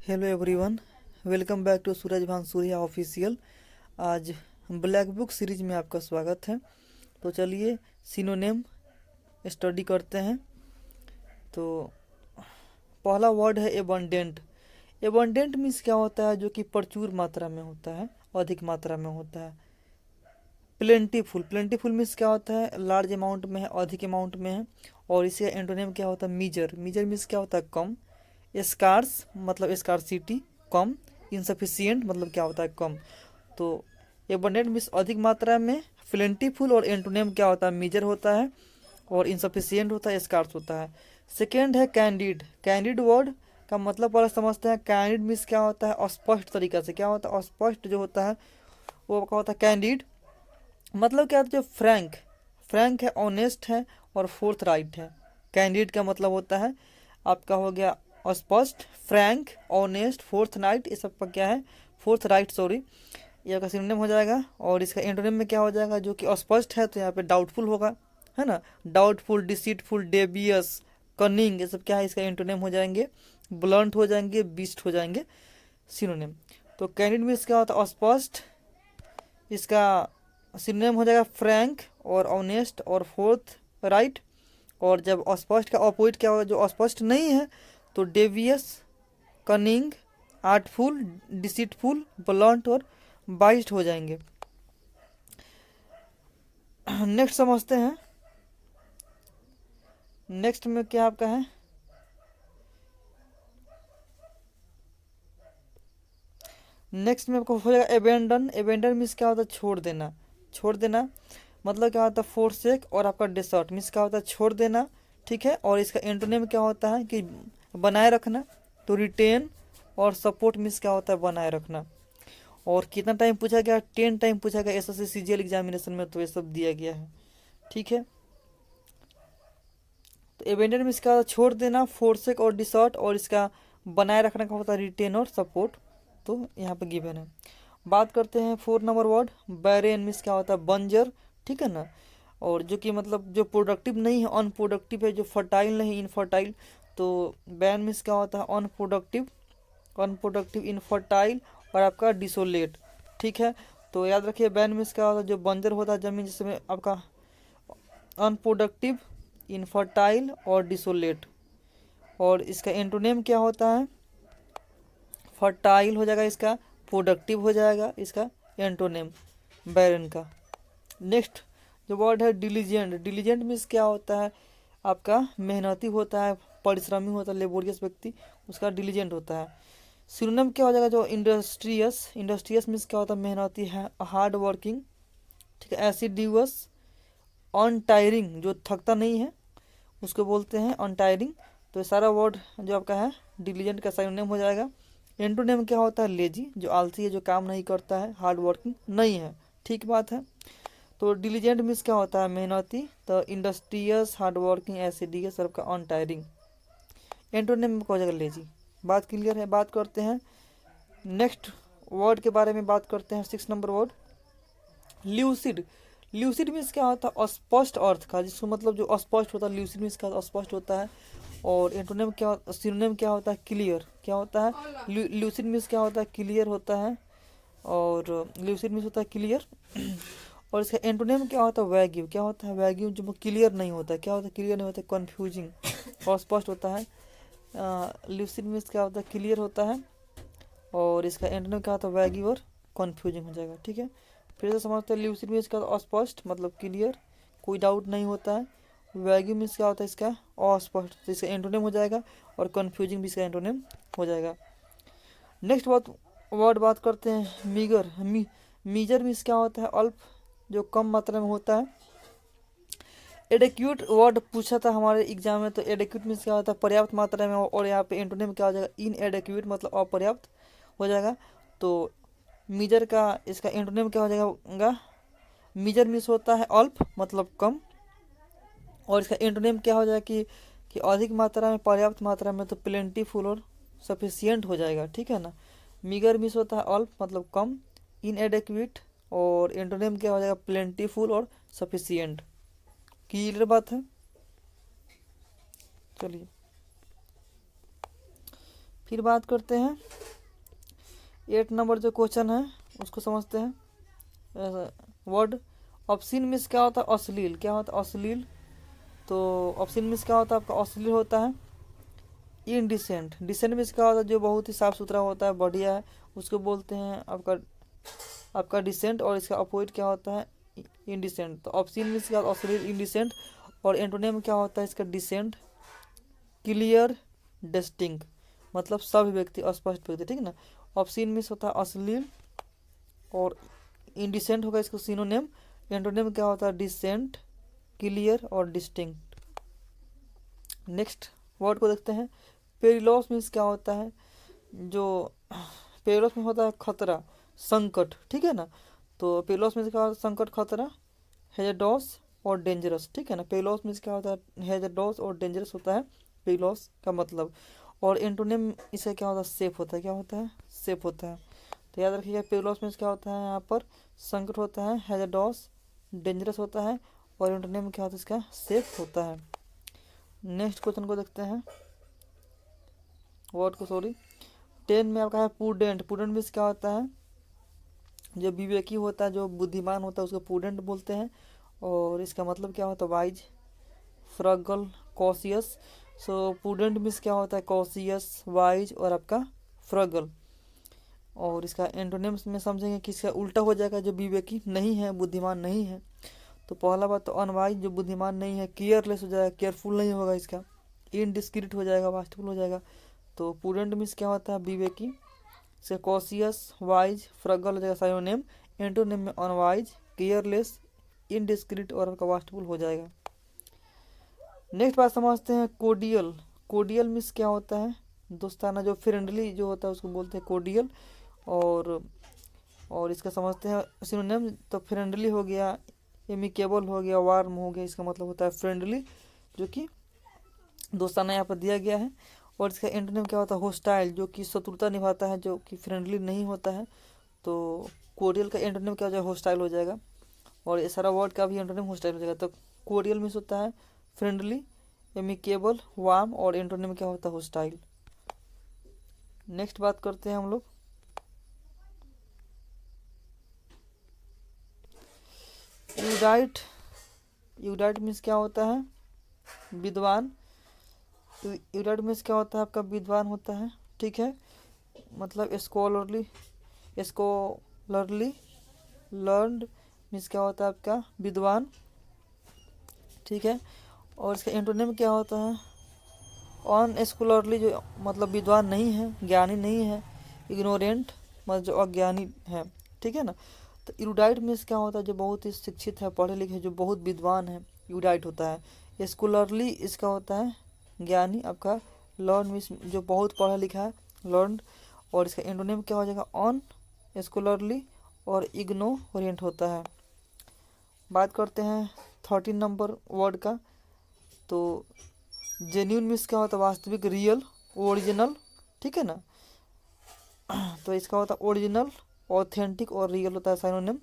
Hello everyone, welcome back to Suraj Bhansuriya official. आज black book series में आपका स्वागत है। तो चलिए सिनोनिम स्टडी करते हैं। तो पहला वर्ड है एबंडेंट। एबंडेंट मीन्स क्या होता है? जो कि प्रचुर मात्रा में होता है, अधिक मात्रा में होता है। प्लेंटीफुल, प्लेंटीफुल मीन्स क्या होता है? लार्ज अमाउंट में है, अधिक अमाउंट में है। और इसका एंटोनिम क्या होता है? मीजर। मीजर मीन्स क्या होता है? कम। स्कार्स मतलब स्कार्सिटी, कम। इनसफिशियंट मतलब क्या होता है? कम। तो एबंडेंट मीन्स अधिक मात्रा में, प्लेंटीफुल और एंटोनिम क्या होता है? मीजर होता है, और इनसफिशियंट होता है, स्कार्स होता है। सेकेंड है कैंडिड। कैंडिड वर्ड का मतलब पहले समझते हैं। कैंडिड मीन्स क्या होता है? अस्पष्ट तरीका से। क्या होता है? अस्पष्ट जो होता है वो क्या होता है? कैंडिड मतलब क्या होता है? जो फ्रैंक, फ्रैंक है, ऑनेस्ट है और फोर्थ राइट है। कैंडिड का मतलब होता है आपका हो गया स्पष्ट, फ्रैंक, ऑनेस्ट, फोर्थ नाइट, ये सब का क्या है? Fourth right, sorry. ये का सिनोनिम हो जाएगा। और इसका एंटोनिम में क्या हो जाएगा? जो कि अस्पष्ट है तो यहाँ पे डाउटफुल होगा, है ना। डाउटफुल, डिसीटफुल, डेबियस, कनिंग, ये सब क्या है? इसका एंटोनिम हो जाएंगे। ब्लंट हो जाएंगे, बीस्ट हो जाएंगे सिनोनिम। तो कैंडिड मीन्स क्या होता है? अस्पष्ट। इसका सिनोनिम हो जाएगा फ्रैंक और ऑनेस्ट और फोर्थ राइट। और जब अस्पष्ट का अपोजिट क्या होगा? जो अस्पष्ट नहीं है तो Davies, cunning, artful, deceitful, blunt और बाइस्ड हो जाएंगे। नेक्स्ट समझते हैं। नेक्स्ट में क्या आपका है? नेक्स्ट में आपको हो जाएगा एबेंडन। एबेंडन मीन्स क्या होता है? छोड़ देना। छोड़ देना मतलब क्या होता है? फोरसेक। और आपका डिसर्ट मीन्स क्या होता है? छोड़ देना, ठीक है। और इसका एंटोनिम क्या होता है? कि बनाए रखना। तो रिटेन और सपोर्ट मीन्स क्या होता है? बनाए रखना। और कितना टाइम पूछा गया? 10 टाइम पूछा गया एसएससी सीजीएल एग्जामिनेशन में, तो ये सब दिया गया है, ठीक है। तो एबेंडन मीन्स क्या होता है? छोड़ देना, फोरसेक और डिसर्ट। और इसका बनाए रखने का होता है रिटेन और सपोर्ट। तो यहाँ पे गिवन है। बात करते हैं 4 नंबर वर्ड बैरेन मीन्स क्या होता है? बंजर, ठीक है ना। और जो कि मतलब जो प्रोडक्टिव नहीं है, अनप्रोडक्टिव है। जो फर्टाइल नहीं, इनफर्टाइल। तो बैन मीन्स क्या होता है? अनप्रोडक्टिव, अनप्रोडक्टिव, इनफर्टाइल और आपका डिसोलेट, ठीक है। तो याद रखिए बैन मीन्स क्या होता है? जो बंजर होता है जमीन, जिसमें आपका अनप्रोडक्टिव, इनफर्टाइल और डिसोलेट। और इसका एंटोनिम क्या होता है? फर्टाइल हो जाएगा, इसका प्रोडक्टिव हो जाएगा, इसका एंटोनिम बैरन का। नेक्स्ट जो वर्ड है डिलीजेंट। डिलीजेंट मीन्स क्या होता है? आपका मेहनती होता है, परिश्रमी होता है, लेबोरियस व्यक्ति, उसका डिलीजेंट होता है। सिनोनिम क्या हो जाएगा? जो इंडस्ट्रियस। इंडस्ट्रियस मीन्स क्या होता है? मेहनती है, हार्ड वर्किंग, ठीक है। एसिडिवस, अनटायरिंग, जो थकता नहीं है उसको बोलते हैं अनटायरिंग। तो सारा वर्ड जो आपका है डिलीजेंट का सिनोनिम हो जाएगा। एंटोनिम क्या होता है? लेजी, जो आलसी है, जो काम नहीं करता है, हार्ड वर्किंग नहीं है, ठीक बात है। तो डिलीजेंट मीन्स क्या होता है? मेहनती। तो इंडस्ट्रियस, हार्ड वर्किंग, एसिडियस, सबका अनटायरिंग। एंटोनिम में हो जाएगा लेजी। बात क्लियर है। बात करते हैं नेक्स्ट वर्ड के बारे में। बात करते हैं 6 number word lucid. Lucid means क्या होता है? अस्पष्ट अर्थ का, जिसको मतलब जो अस्पष्ट होता है। ल्यूसिड मीन्स क्या? अस्पष्ट होता है। और एंटोनिम क्या, सिनोनिम क्या होता है? क्लियर। क्या होता है? ल्यूसिड मीन्स क्या होता है? क्लियर होता है। और ल्यूसिड मीन्स होता है क्लियर। और इसका एंटोनिम क्या होता है? वैग्यू। क्या होता है? वैग्यू जो क्लियर नहीं होता है। क्या होता है? क्लियर नहीं होता है, कन्फ्यूजिंग और स्पष्ट होता है। ल्यूसिड मीन्स क्या होता है? क्लियर होता है। और इसका एंटोनिम क्या होता है? वैग्यू और कन्फ्यूजिंग हो जाएगा, ठीक है। फिर से समझते हैं। ल्यूसिड मीन्स क्या? अस्पष्ट मतलब क्लियर, कोई डाउट नहीं होता है। वैग्यू मीन्स क्या होता है? इसका अस्पष्ट, तो इसका एंटोनिम हो जाएगा। और कन्फ्यूजिंग भी इसका एंटोनिम हो जाएगा। नेक्स्ट वर्ड बात करते हैं मीगर। मीजर मीन्स क्या होता है? अल्प, जो कम मात्रा में होता है। एडेक्यूट वर्ड पूछा था हमारे एग्जाम में, तो एडेक्यूट मीन्स क्या होता है? पर्याप्त मात्रा में। और यहाँ पे एंटोनिम क्या हो जाएगा? इन एडेक्यूट मतलब अपर्याप्त हो जाएगा। तो मीजर का इसका एंटोनिम क्या हो जाएगा? मीजर मीन्स होता है अल्प मतलब कम। और इसका एंटोनिम क्या हो जाएगा? कि अधिक मात्रा में, पर्याप्त मात्रा में। तो प्लेंटीफुल और सफिशियंट हो जाएगा, ठीक है ना। मीगर मीन्स होता है अल्प मतलब कम, इनएडेक्वेट। और एंटोनिम क्या हो जाएगा? प्लेंटीफुल और सफिशियंट। क्लियर बात है। चलिए फिर बात करते हैं 8 नंबर जो क्वेश्चन है उसको समझते हैं। वर्ड ऑप्शन मीन्स क्या होता है? अश्लील। क्या होता है? अश्लील। तो ऑप्शन मीन्स क्या होता है आपका? अश्लील होता है। इनडिसेंट। डिसेंट मीन्स क्या होता है? जो बहुत ही साफ सुथरा होता है, बढ़िया है, उसको बोलते हैं आपका डिसेंट। और इसका अपोजिट क्या होता है? इनडिसेंट। तो ऑप्शन मीन्स क्या होता है? अश्लील, इनडिसेंट। और एंटोनिम क्या होता है इसका? Decent, clear, distinct. मतलब सभी व्यक्ति, अस्पष्ट व्यक्ति, ठीक है ना। ऑप्शन मीन्स होता है अश्लील और इनडिसेंट होगा इसका सिनोनिम। एंटोनिम क्या होता है? डिसेंट, क्लियर और डिस्टिंक्ट। नेक्स्ट वर्ड को देखते हैं। पेरिलॉस मीन्स क्या होता है? जो पेरिलॉस में होता है खतरा, संकट, ठीक है ना। तो पेरिलॉस मीन्स क्या होता है? संकट, खतरा। हैजार्डस और डेंजरस, ठीक है ना। पेरिलॉस मीन्स क्या होता है? हैजार्डस और डेंजरस होता है पेरिलॉस का मतलब। और एंटोनिम इसका क्या होता है? सेफ होता है। क्या होता है? सेफ होता है। तो याद रखिएगा पेरिलॉस मीन्स क्या होता है? यहाँ पर संकट होता है, हैजार्डस, डेंजरस होता है, और एंटोनिम क्या होता है इसका? सेफ होता है। नेक्स्ट क्वेश्चन को देखते हैं। वर्ड को 10 में आपका है प्रूडेंट। प्रूडेंट मीन्स क्या होता है? जो विवेकी होता है, जो बुद्धिमान होता है, उसको प्रूडेंट बोलते हैं। और इसका मतलब क्या होता है? Wise, frugal, cautious. So prudent means क्या होता है? कॉशियस, वाइज और आपका फ्रगल। और इसका एंटोनिम्स में समझेंगे कि इसका उल्टा हो जाएगा, जो विवेकी नहीं है, बुद्धिमान नहीं है। तो पहला बात तो अनवाइज, जो बुद्धिमान नहीं है। केयरलेस हो जाएगा, केयरफुल नहीं होगा इसका। इनडिस्क्रीट हो जाएगा, वास्टफुल हो जाएगा। तो प्रूडेंट मीन्स क्या होता है? विवेकी। से कॉशियस, वाइज, फ्रगल हो जाएगा साइनोनिम। एंटोनिम में अनवाइज, केयरलेस, इनडिस्क्रीट और आपका वास्टफुल हो जाएगा। नेक्स्ट बात समझते हैं कोडियल। कोडियल मीन्स क्या होता है? दोस्ताना, जो फ्रेंडली जो होता है उसको बोलते हैं कोडियल। और इसका समझते हैं सिनोनिम। तो फ्रेंडली हो गया, एमिकेबल हो गया, वार्म हो गया। इसका मतलब होता है फ्रेंडली, जो कि दोस्ताना यहाँ पर दिया गया है। और इसका एंटोनिम क्या होता है? होस्टाइल, जो कि शत्रुता निभाता है, जो कि फ्रेंडली नहीं होता है। तो कोरियल का एंटोनिम क्या हो जाएगा? होस्टाइल हो जाएगा। और ये सारा वर्ड का भी एंटोनिम होस्टाइल हो जाएगा। तो कोरियल मीन्स होता है फ्रेंडली, एमिकेबल, वार्म, और एंटोनिम क्या होता है? होस्टाइल। नेक्स्ट बात करते हैं हम लोग यूडाइट। यूडाइट मीन्स क्या होता है? विद्वान। यूडाइट मीन्स क्या होता है? आपका विद्वान होता है, ठीक है। मतलब स्कॉलरली, लर्नड मीन्स क्या होता है? आपका विद्वान, ठीक है। और इसका एंटोनिम क्या होता है? अनस्कॉलरली, जो मतलब विद्वान नहीं है, ज्ञानी नहीं है। इग्नोरेंट मतलब जो अज्ञानी है, ठीक है ना। तो इरूडाइट मीन्स क्या होता है? जो बहुत ही शिक्षित है, पढ़े लिखे, जो बहुत विद्वान है, इरूडाइट होता है। स्कॉलरली इसका होता है ज्ञानी आपका। लर्न मीन्स जो बहुत पढ़ा लिखा है, लर्न। और इसका एंटोनिम क्या हो जाएगा? अन स्कॉलरली और इग्नोरेंट होता है। बात करते हैं 13 नंबर वर्ड का। तो जेन्यून मीन्स क्या होता है? वास्तविक, रियल, ओरिजिनल, ठीक है ना। तो इसका होता है ओरिजिनल, ऑथेंटिक और रियल होता है साइनोनिम।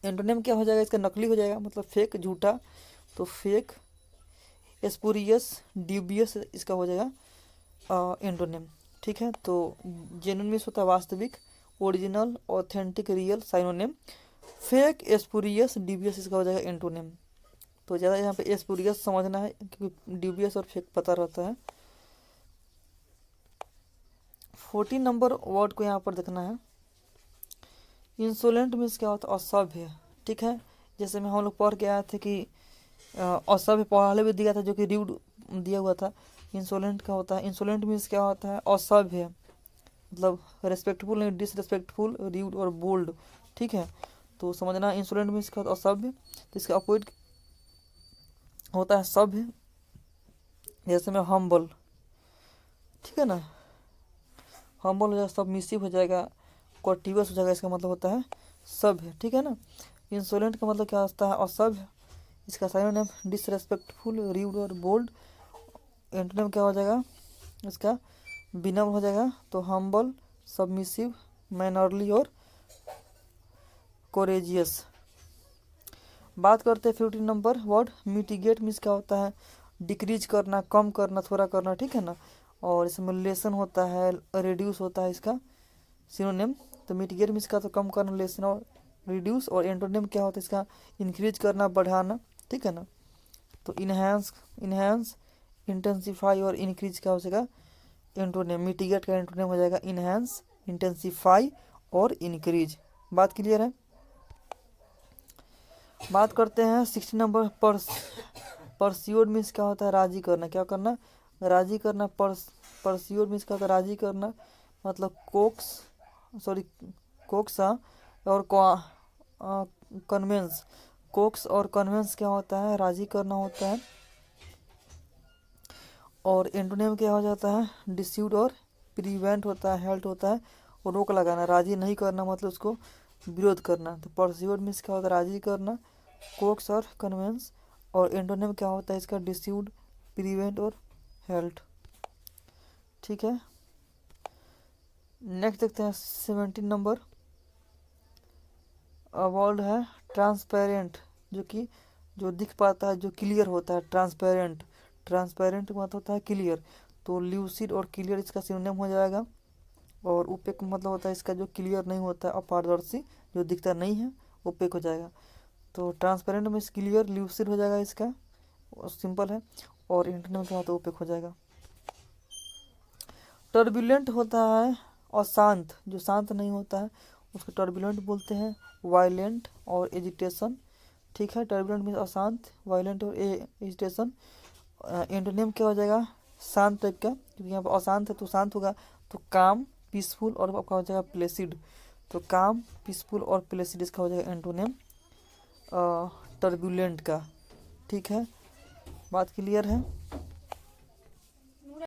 एंटोनिम क्या हो जाएगा इसका? नकली हो जाएगा, मतलब फेक, झूठा। तो फेक, स्पूरियस, ड्यूबियस इसका हो जाएगा एंटोनिम, ठीक है। तो जेन्युइन मीन्स होता है वास्तविक, original, authentic, real synonym. Fake, spurious, dubious इसका हो जाएगा एंटोनिम। तो ज़्यादा यहाँ पे स्पूरियस समझना है, क्योंकि ड्यूबियस और फेक पता रहता है। 14 नंबर वर्ड को यहाँ पर देखना है। इंसोलेंट मीन्स क्या होता है? असभ्य, ठीक है। जैसे में हम लोग पढ़ के आए थे कि असभ्य पहले भी दिया था, जो कि र्यूड दिया हुआ था। इंसोलेंट क्या होता है? इंसोलेंट मीन्स क्या होता है? असभ्य, मतलब रेस्पेक्टफुल नहीं, डिसरेस्पेक्टफुल, र्यूड और बोल्ड, ठीक है। तो समझना इंसोलेंट मीन्स क्या होता है? असभ्य। तो इसका अपोजिट होता है सभ्य। जैसे में हम्बल, ठीक है ना। हम्बल हो जाएगा, सबमिसिव हो जाएगा, कॉन्टिगुअस हो जाएगा। इसका मतलब होता है सभ्य, ठीक है ना। इंसोलेंट का मतलब क्या होता है? असभ्य। इसका साइनोनिम डिसरेस्पेक्टफुल, र्यूड और बोल्ड। एंटोनिम क्या हो जाएगा इसका? विनम्र हो जाएगा। तो हम्बल, सबमिसिव, मैनरली और कोरेजियस। बात करते हैं 15 नंबर वर्ड मिटिगेट मीन्स क्या होता है? डिक्रीज करना, कम करना, थोड़ा करना, ठीक है ना। और इसमें लेसन होता है, रिड्यूस होता है इसका सिनोनिम। तो मिटिगेट में इसका तो कम करना, लेसन और रिड्यूस, और एंटोनिम क्या होता है इसका इंक्रीज करना, बढ़ाना, ठीक है ना। तो इन्हेंस, इंटेंसिफाई और इंक्रीज क्या हो जाएगा एंटोनिम। मिटिगेट का एंटोनिम हो जाएगा इन्हेंस, इंटेंसिफाई और इंक्रीज। बात क्लियर है। बात करते हैं 60 नंबर पर। परस्यूड मीन्स क्या होता है राजी करना, क्या करना राजी करना। परस्यूड मीन्स क्या होता है राजी करना, मतलब कोक्सा और कन्वेंस। कोक्स और कन्वेंस क्या होता है राजी करना होता है। और एंटोनिम क्या हो जाता है डिस्यूड और प्रिवेंट होता है, हेल्ट होता है और रोक लगाना। राजी नहीं करना मतलब उसको विरोध करना। तो परस्यूड मीन्स क्या होता है राजी करना, कोक्स और कन्वेंस, और एंटोनिम क्या होता है इसका डिस्यूड, प्रिवेंट और हेल्ट, ठीक है। नेक्स्ट देखते हैं 17 नंबर। वर्ड है ट्रांसपेरेंट, जो दिख पाता है, जो क्लियर होता है। ट्रांसपेरेंट मतलब होता है क्लियर। तो ल्यूसिड और क्लियर इसका सिनोनिम हो जाएगा। और ओपेक मतलब होता है इसका जो क्लियर नहीं होता है, अपारदर्शी, जो दिखता नहीं है, ओपेक हो जाएगा। तो ट्रांसपेरेंट में क्लियर, ल्यूसिड हो जाएगा इसका, सिंपल है। और एंटोनिम क्या होता है ओपेक हो जाएगा। टर्बुलेंट होता है और शांत, जो शांत नहीं होता है उसको टर्बुलेंट बोलते हैं। वायलेंट और एजिटेशन, ठीक है। टर्बुलेंट में अशांत, वायलेंट और एजिटेशन। एंटोनिम क्या हो जाएगा शांत टाइप का, क्योंकि यहाँ पर अशांत है तो शांत होगा। तो काम, पीसफुल और आपका हो जाएगा प्लेसिड। तो काम, पीसफुल और प्लेसिड इसका हो जाएगा एंटोनिम टर्बुलेंट का, ठीक है। बात क्लियर है।